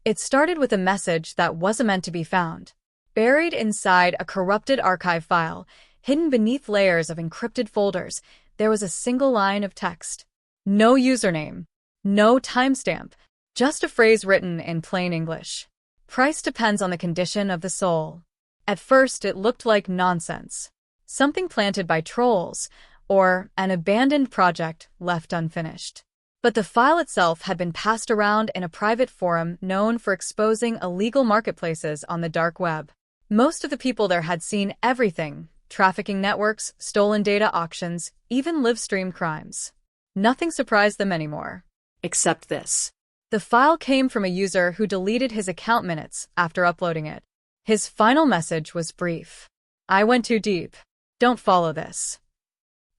It started with a message that wasn't meant to be found. Buried inside a corrupted archive file, hidden beneath layers of encrypted folders, there was a single line of text. No username. No timestamp. Just a phrase written in plain English. Price depends on the condition of the soul. At first, it looked like nonsense. Something planted by trolls, or an abandoned project left unfinished. But the file itself had been passed around in a private forum known for exposing illegal marketplaces on the dark web. Most of the people there had seen everything: trafficking networks, stolen data auctions, even live-streamed crimes. Nothing surprised them anymore. Except this. The file came from a user who deleted his account minutes after uploading it. His final message was brief. I went too deep. Don't follow this.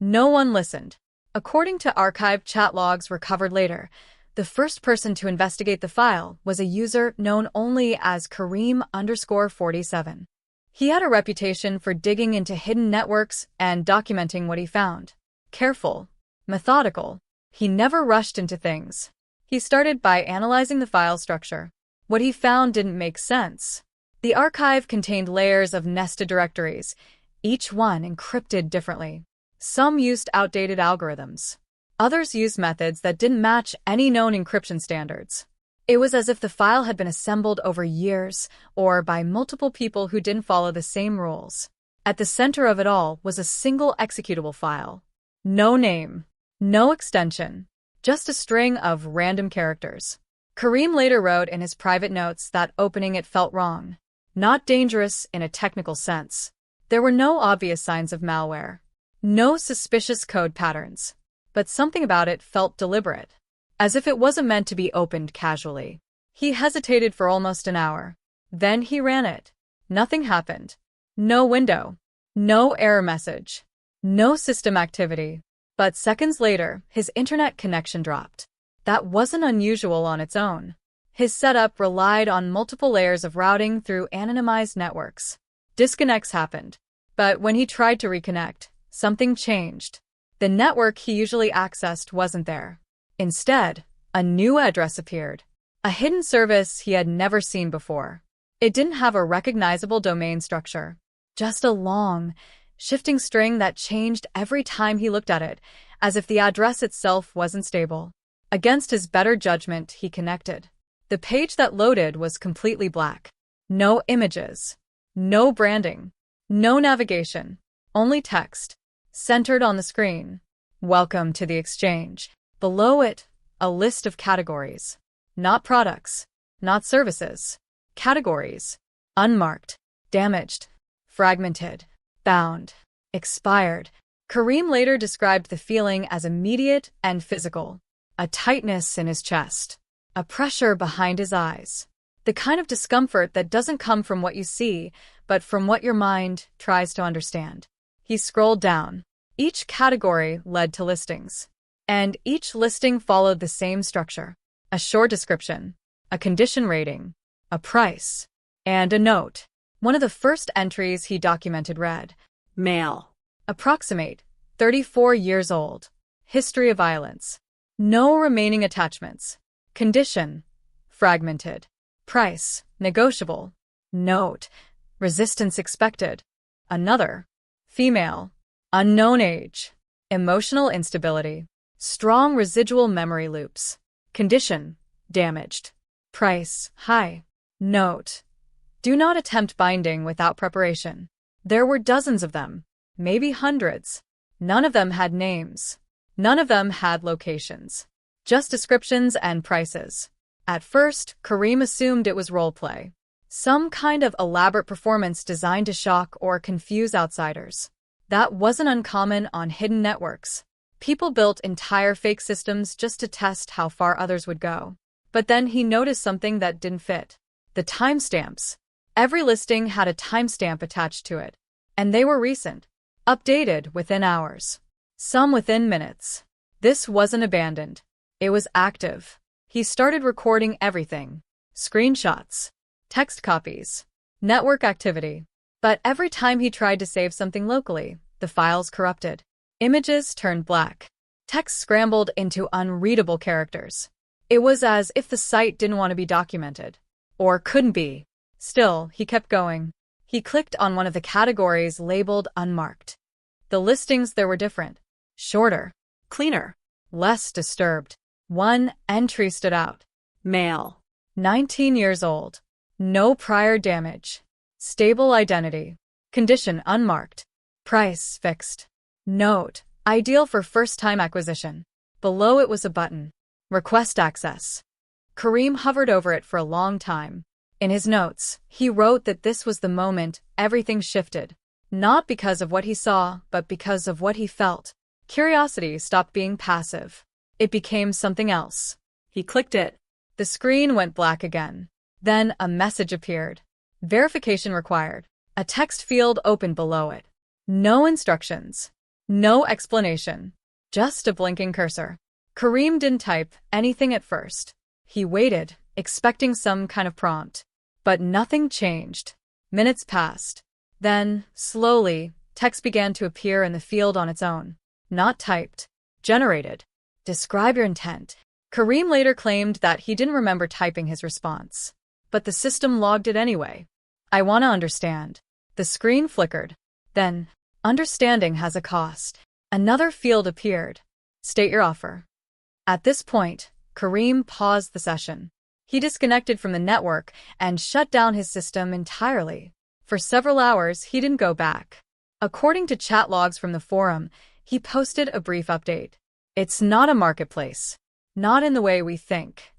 No one listened. According to archived chat logs recovered later, the first person to investigate the file was a user known only as Kareem_47. He had a reputation for digging into hidden networks and documenting what he found. Careful, methodical. He never rushed into things. He started by analyzing the file structure. What he found didn't make sense. The archive contained layers of nested directories, each one encrypted differently. Some used outdated algorithms. Others used methods that didn't match any known encryption standards. It was as if the file had been assembled over years, or by multiple people who didn't follow the same rules. At the center of it all was a single executable file. No name, no extension, just a string of random characters. Kareem later wrote in his private notes that opening it felt wrong. Not dangerous in a technical sense. There were no obvious signs of malware. No suspicious code patterns. But something about it felt deliberate. As if it wasn't meant to be opened casually. He hesitated for almost an hour. Then he ran it. Nothing happened. No window. No error message. No system activity. But seconds later, his internet connection dropped. That wasn't unusual on its own. His setup relied on multiple layers of routing through anonymized networks. Disconnects happened. But when he tried to reconnect, something changed. The network he usually accessed wasn't there. Instead, a new address appeared. A hidden service he had never seen before. It didn't have a recognizable domain structure. Just a long, shifting string that changed every time he looked at it, as if the address itself wasn't stable. Against his better judgment, he connected. The page that loaded was completely black. No images. No branding. No navigation. Only text. Centered on the screen. Welcome to the exchange. Below it, a list of categories. Not products. Not services. Categories. Unmarked. Damaged. Fragmented. Bound. Expired. Kareem later described the feeling as immediate and physical. A tightness in his chest. A pressure behind his eyes. The kind of discomfort that doesn't come from what you see, but from what your mind tries to understand. He scrolled down. Each category led to listings. And each listing followed the same structure. A short description, a condition rating, a price, and a note. One of the first entries he documented read, Male. Approximate, 34 years old. History of violence. No remaining attachments. Condition, fragmented. Price, negotiable. Note, resistance expected. Another, female. Unknown age. Emotional instability. Strong residual memory loops. Condition, damaged. Price, high. Note, do not attempt binding without preparation. There were dozens of them, maybe hundreds. None of them had names. None of them had locations. Just descriptions and prices. At first, Kareem assumed it was roleplay. Some kind of elaborate performance designed to shock or confuse outsiders. That wasn't uncommon on hidden networks. People built entire fake systems just to test how far others would go. But then he noticed something that didn't fit. The timestamps. Every listing had a timestamp attached to it. And they were recent. Updated within hours. Some within minutes. This wasn't abandoned. It was active. He started recording everything. Screenshots. Text copies. Network activity. But every time he tried to save something locally, the files corrupted. Images turned black. Text scrambled into unreadable characters. It was as if the site didn't want to be documented. Or couldn't be. Still, he kept going. He clicked on one of the categories labeled unmarked. The listings there were different. Shorter. Cleaner. Less disturbed. One entry stood out. Male. 19 years old. No prior damage. Stable identity. Condition unmarked. Price fixed. Note: ideal for first-time acquisition. Below it was a button. Request access. Kareem hovered over it for a long time. In his notes, he wrote that this was the moment everything shifted. Not because of what he saw, but because of what he felt. Curiosity stopped being passive. It became something else. He clicked it. The screen went black again. Then a message appeared. Verification required. A text field opened below it. No instructions. No explanation. Just a blinking cursor. Kareem didn't type anything at first. He waited, expecting some kind of prompt. But nothing changed. Minutes passed. Then, slowly, text began to appear in the field on its own. Not typed. Generated. Describe your intent. Kareem later claimed that he didn't remember typing his response. But the system logged it anyway. I want to understand. The screen flickered. Then, understanding has a cost. Another field appeared. State your offer. At this point, Kareem paused the session. He disconnected from the network and shut down his system entirely. For several hours, he didn't go back. According to chat logs from the forum, he posted a brief update. It's not a marketplace. Not in the way we think.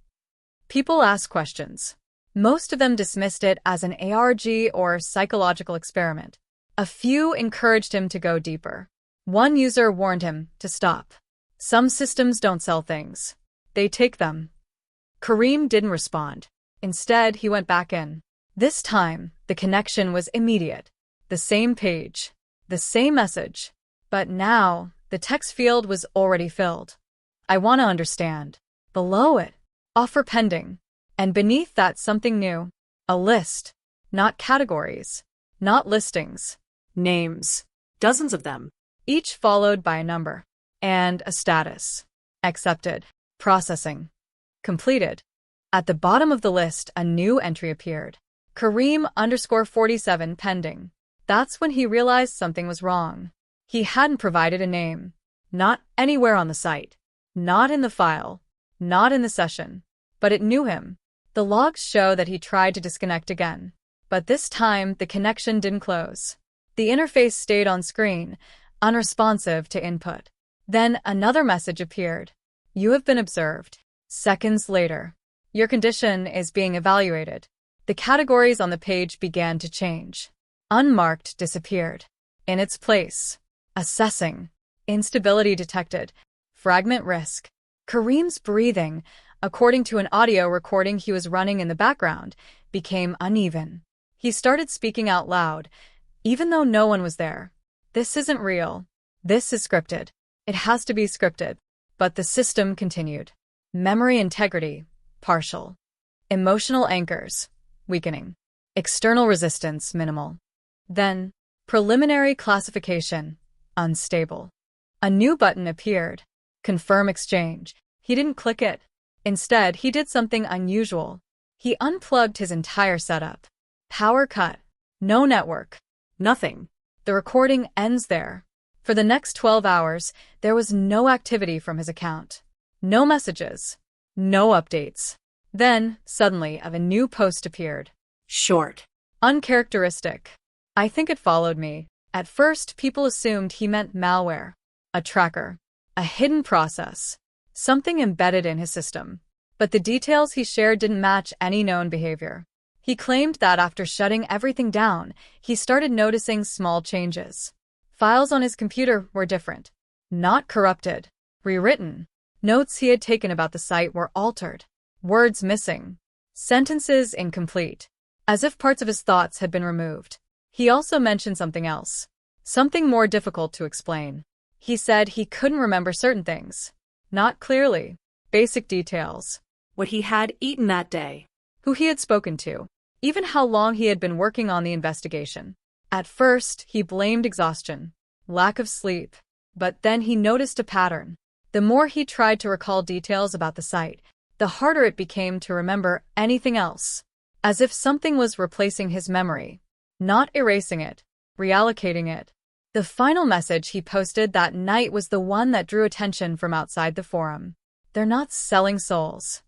People asked questions. Most of them dismissed it as an ARG or psychological experiment. A few encouraged him to go deeper. One user warned him to stop. Some systems don't sell things. They take them. Kareem didn't respond. Instead, he went back in. This time, the connection was immediate. The same page. The same message. But now, the text field was already filled. I want to understand. Below it, offer pending. And beneath that, something new. A list. Not categories. Not listings. Names. Dozens of them. Each followed by a number. And a status. Accepted. Processing. Completed. At the bottom of the list, a new entry appeared. Kareem_47 pending. That's when he realized something was wrong. He hadn't provided a name. Not anywhere on the site. Not in the file. Not in the session. But it knew him. The logs show that he tried to disconnect again. But this time, the connection didn't close. The interface stayed on screen, unresponsive to input. Then another message appeared. You have been observed. Seconds later. Your condition is being evaluated. The categories on the page began to change. Unmarked disappeared. In its place. Assessing. Instability detected. Fragment risk. Kareem's breathing, according to an audio recording he was running in the background, became uneven. He started speaking out loud, even though no one was there. This isn't real. This is scripted. It has to be scripted. But the system continued. Memory integrity, partial. Emotional anchors, weakening. External resistance, minimal. Then, preliminary classification, unstable. A new button appeared. Confirm exchange. He didn't click it. Instead, he did something unusual. He unplugged his entire setup. Power cut. No network. Nothing. The recording ends there. For the next 12 hours, there was no activity from his account. No messages. No updates. Then, suddenly, a new post appeared. Short. Uncharacteristic. I think it followed me. At first, people assumed he meant malware. A tracker. A hidden process. Something embedded in his system. But the details he shared didn't match any known behavior. He claimed that after shutting everything down, he started noticing small changes. Files on his computer were different. Not corrupted. Rewritten. Notes he had taken about the site were altered. Words missing. Sentences incomplete. As if parts of his thoughts had been removed. He also mentioned something else. Something more difficult to explain. He said he couldn't remember certain things. Not clearly. Basic details. What he had eaten that day. Who he had spoken to. Even how long he had been working on the investigation. At first, he blamed exhaustion. Lack of sleep. But then he noticed a pattern. The more he tried to recall details about the site, the harder it became to remember anything else. as if something was replacing his memory, not erasing it, reallocating it. The final message he posted that night was the one that drew attention from outside the forum. "They're not selling souls."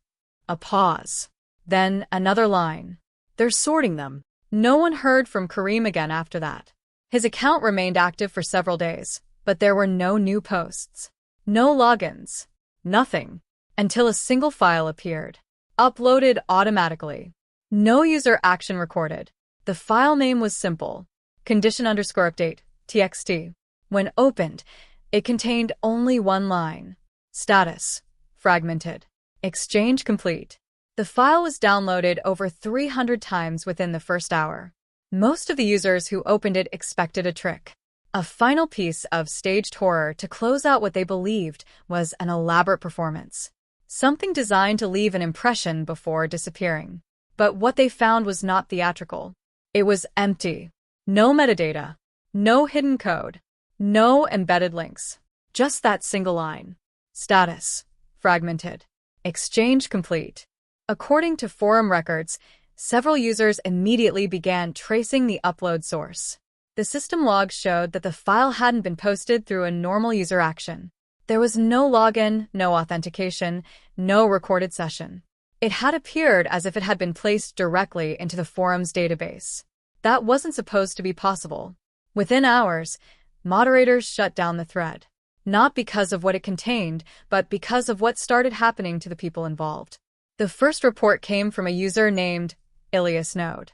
A pause. Then another line. "They're sorting them." No one heard from Kareem again after that. His account remained active for several days, but there were no new posts. No logins. Nothing. Until a single file appeared. Uploaded automatically. No user action recorded. The file name was simple. condition_update, txt. When opened, it contained only one line. Status. Fragmented. Exchange complete. The file was downloaded over 300 times within the first hour. Most of the users who opened it expected a trick. A final piece of staged horror to close out what they believed was an elaborate performance. Something designed to leave an impression before disappearing. But what they found was not theatrical. It was empty. No metadata. No hidden code. No embedded links. Just that single line. Status. Fragmented. Exchange complete. According to forum records, several users immediately began tracing the upload source. The system logs showed that the file hadn't been posted through a normal user action. There was no login, no authentication, no recorded session. It had appeared as if it had been placed directly into the forum's database. That wasn't supposed to be possible. Within hours, moderators shut down the thread. Not because of what it contained, but because of what started happening to the people involved. The first report came from a user named Ilias Node.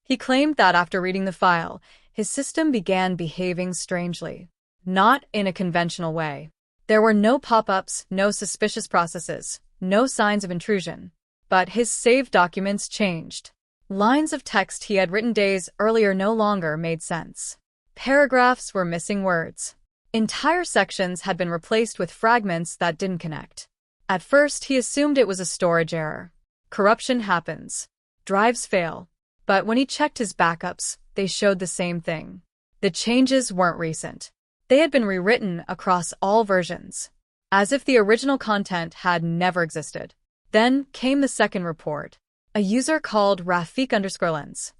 He claimed that after reading the file, his system began behaving strangely. Not in a conventional way. There were no pop-ups, no suspicious processes, no signs of intrusion. But his saved documents changed. Lines of text he had written days earlier no longer made sense. Paragraphs were missing words. Entire sections had been replaced with fragments that didn't connect. At first, he assumed it was a storage error. Corruption happens. Drives fail. But when he checked his backups, they showed the same thing. The changes weren't recent. They had been rewritten across all versions, as if the original content had never existed. Then came the second report. A user called Rafik_Lens.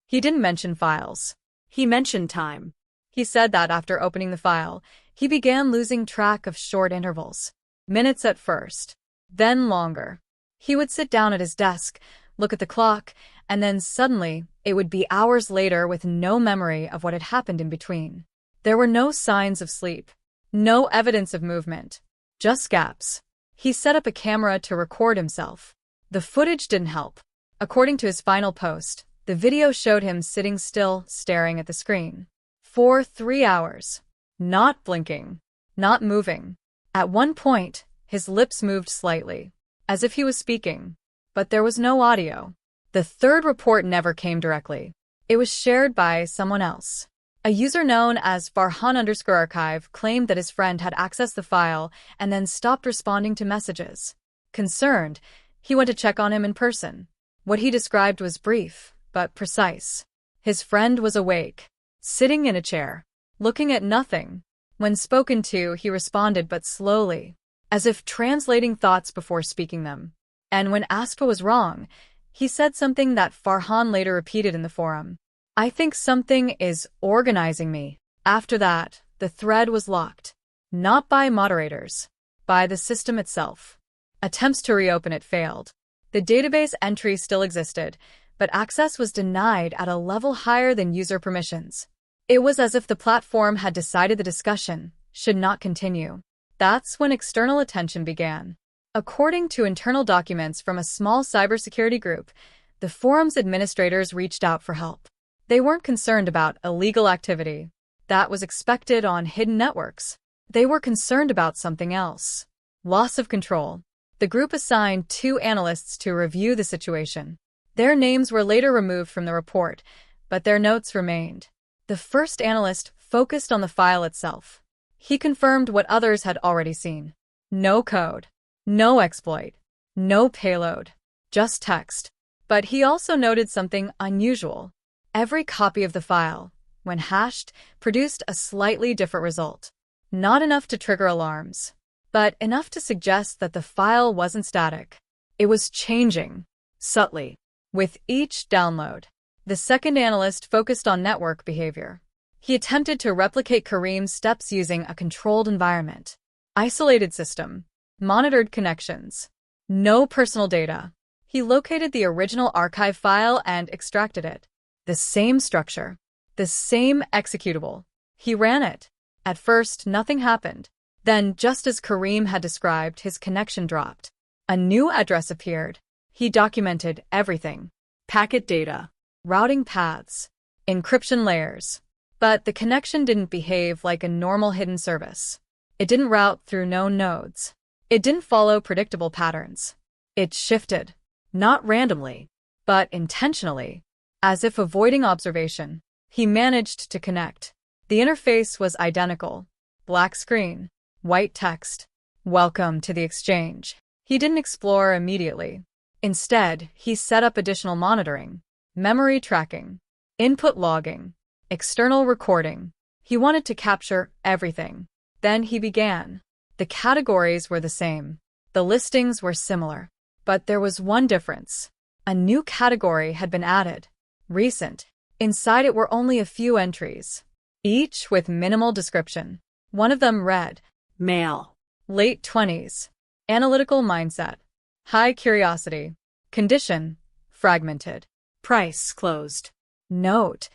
He didn't mention files. He mentioned time. He said that after opening the file, he began losing track of short intervals. Minutes at first, then longer. He would sit down at his desk, look at the clock, and then suddenly, it would be hours later with no memory of what had happened in between. There were no signs of sleep. No evidence of movement. Just gaps. He set up a camera to record himself. The footage didn't help. According to his final post, the video showed him sitting still, staring at the screen. For 3 hours. Not blinking. Not moving. At one point, his lips moved slightly, as if he was speaking. But there was no audio. The third report never came directly. It was shared by someone else. A user known as Farhan_archive claimed that his friend had accessed the file and then stopped responding to messages. Concerned, he went to check on him in person. What he described was brief, but precise. His friend was awake, sitting in a chair, looking at nothing. When spoken to, he responded but slowly, as if translating thoughts before speaking them. And when asked what was wrong, he said something that Farhan later repeated in the forum. "I think something is organizing me." After that, the thread was locked. Not by moderators, by the system itself. Attempts to reopen it failed. The database entry still existed, but access was denied at a level higher than user permissions. It was as if the platform had decided the discussion should not continue. That's when external attention began. According to internal documents from a small cybersecurity group, the forum's administrators reached out for help. They weren't concerned about illegal activity. That was expected on hidden networks. They were concerned about something else. Loss of control. The group assigned 2 analysts to review the situation. Their names were later removed from the report, but their notes remained. The first analyst focused on the file itself. He confirmed what others had already seen. No code. No exploit. No payload. Just text. But he also noted something unusual. Every copy of the file, when hashed, produced a slightly different result. Not enough to trigger alarms, but enough to suggest that the file wasn't static. It was changing, subtly. With each download, the second analyst focused on network behavior. He attempted to replicate Kareem's steps using a controlled environment. Isolated system. Monitored connections. No personal data. He located the original archive file and extracted it. The same structure. The same executable. He ran it. At first, nothing happened. Then, just as Kareem had described, his connection dropped. A new address appeared. He documented everything. Packet data. Routing paths. Encryption layers. But the connection didn't behave like a normal hidden service. It didn't route through known nodes. It didn't follow predictable patterns. It shifted. Not randomly, but intentionally. As if avoiding observation, he managed to connect. The interface was identical. Black screen. White text. Welcome to the exchange. He didn't explore immediately. Instead, he set up additional monitoring, memory tracking, input logging, external recording. He wanted to capture everything. Then he began. The categories were the same. The listings were similar. But there was one difference. A new category had been added. Recent. Inside it were only a few entries, each with minimal description. One of them read, Male. Late 20s. Analytical mindset. High curiosity. Condition. Fragmented. Price closed. Note.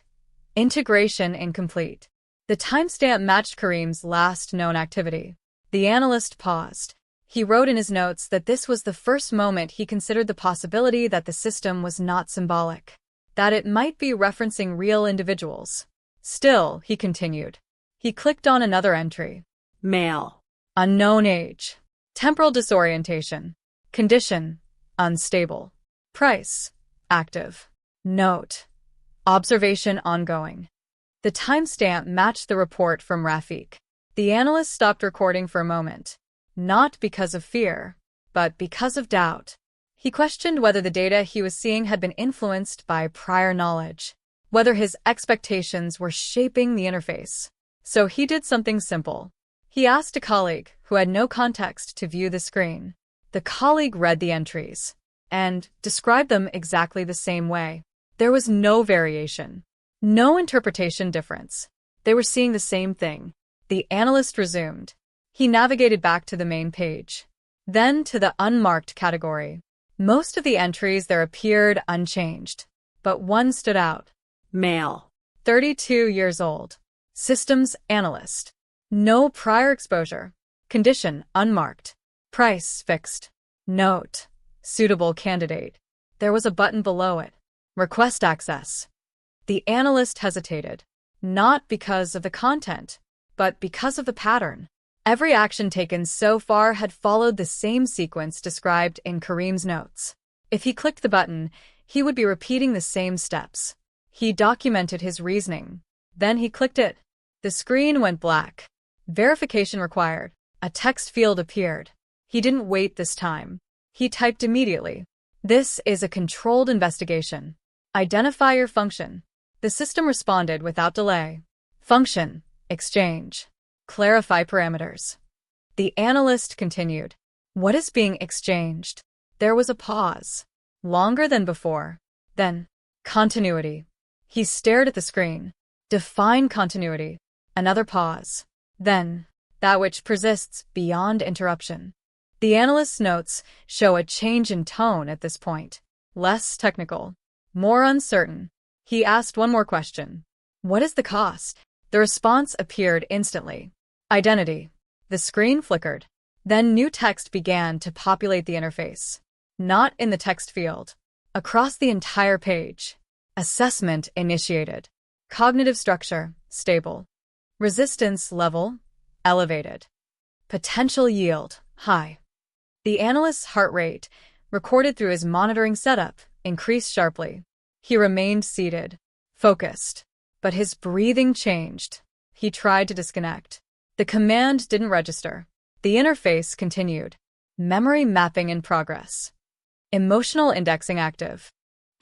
Integration incomplete. The timestamp matched Kareem's last known activity. The analyst paused. He wrote in his notes that this was the first moment he considered the possibility that the system was not symbolic, that it might be referencing real individuals. Still, he continued. He clicked on another entry. Male. Unknown age. Temporal disorientation. Condition. Unstable. Price. Active. Note. Observation ongoing. The timestamp matched the report from Rafiq. The analyst stopped recording for a moment. Not because of fear, but because of doubt. He questioned whether the data he was seeing had been influenced by prior knowledge, whether his expectations were shaping the interface. So he did something simple. He asked a colleague who had no context to view the screen. The colleague read the entries and described them exactly the same way. There was no variation, no interpretation difference. They were seeing the same thing. The analyst resumed. He navigated back to the main page, then to the unmarked category. Most of the entries there appeared unchanged, but one stood out. Male. 32 years old. Systems analyst. No prior exposure. Condition unmarked. Price fixed. Note. Suitable candidate. There was a button below it. Request access. The analyst hesitated, not because of the content, but because of the pattern. Every action taken so far had followed the same sequence described in Kareem's notes. If he clicked the button, he would be repeating the same steps. He documented his reasoning. Then he clicked it. The screen went black. Verification required. A text field appeared. He didn't wait this time. He typed immediately. This is a controlled investigation. Identify your function. The system responded without delay. Function. Exchange. Clarify parameters. The analyst continued. What is being exchanged? There was a pause. Longer than before. Then, continuity. He stared at the screen. Define continuity. Another pause. Then, that which persists beyond interruption. The analyst's notes show a change in tone at this point. Less technical. More uncertain. He asked one more question. What is the cost? The response appeared instantly. Identity. The screen flickered. Then new text began to populate the interface. Not in the text field. Across the entire page. Assessment initiated. Cognitive structure, stable. Resistance level, elevated. Potential yield, high. The analyst's heart rate, recorded through his monitoring setup, increased sharply. He remained seated, focused. But his breathing changed. He tried to disconnect. The command didn't register. The interface continued. Memory mapping in progress. Emotional indexing active.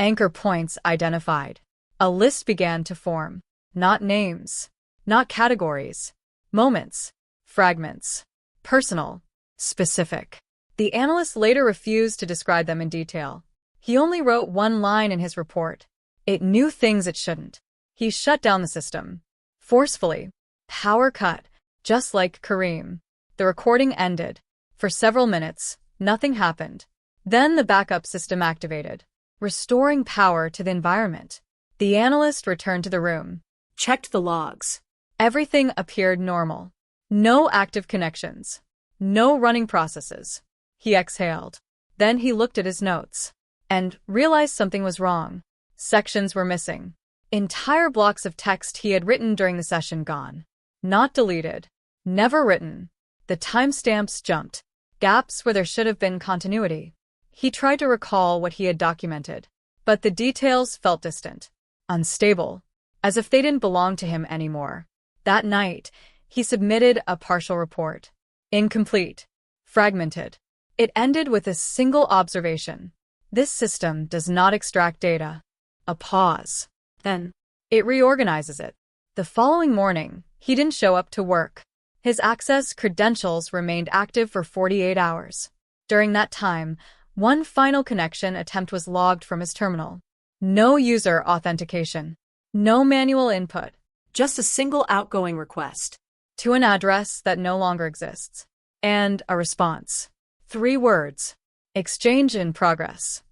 Anchor points identified. A list began to form. Not names. Not categories. Moments. Fragments. Personal. Specific. The analyst later refused to describe them in detail. He only wrote one line in his report. It knew things it shouldn't. He shut down the system. Forcefully. Power cut, just like Kareem. The recording ended. For several minutes, nothing happened. Then the backup system activated, restoring power to the environment. The analyst returned to the room. Checked the logs. Everything appeared normal. No active connections. No running processes. He exhaled. Then he looked at his notes and realized something was wrong. Sections were missing. Entire blocks of text he had written during the session gone. Not deleted. Never written. The timestamps jumped. Gaps where there should have been continuity. He tried to recall what he had documented, but the details felt distant, unstable, as if they didn't belong to him anymore. That night, he submitted a partial report. Incomplete. Fragmented. It ended with a single observation. This system does not extract data. A pause. Then, it reorganizes it. The following morning, he didn't show up to work. His access credentials remained active for 48 hours. During that time, one final connection attempt was logged from his terminal. No user authentication. No manual input. Just a single outgoing request. To an address that no longer exists. And a response. 3 words. Exchange in progress.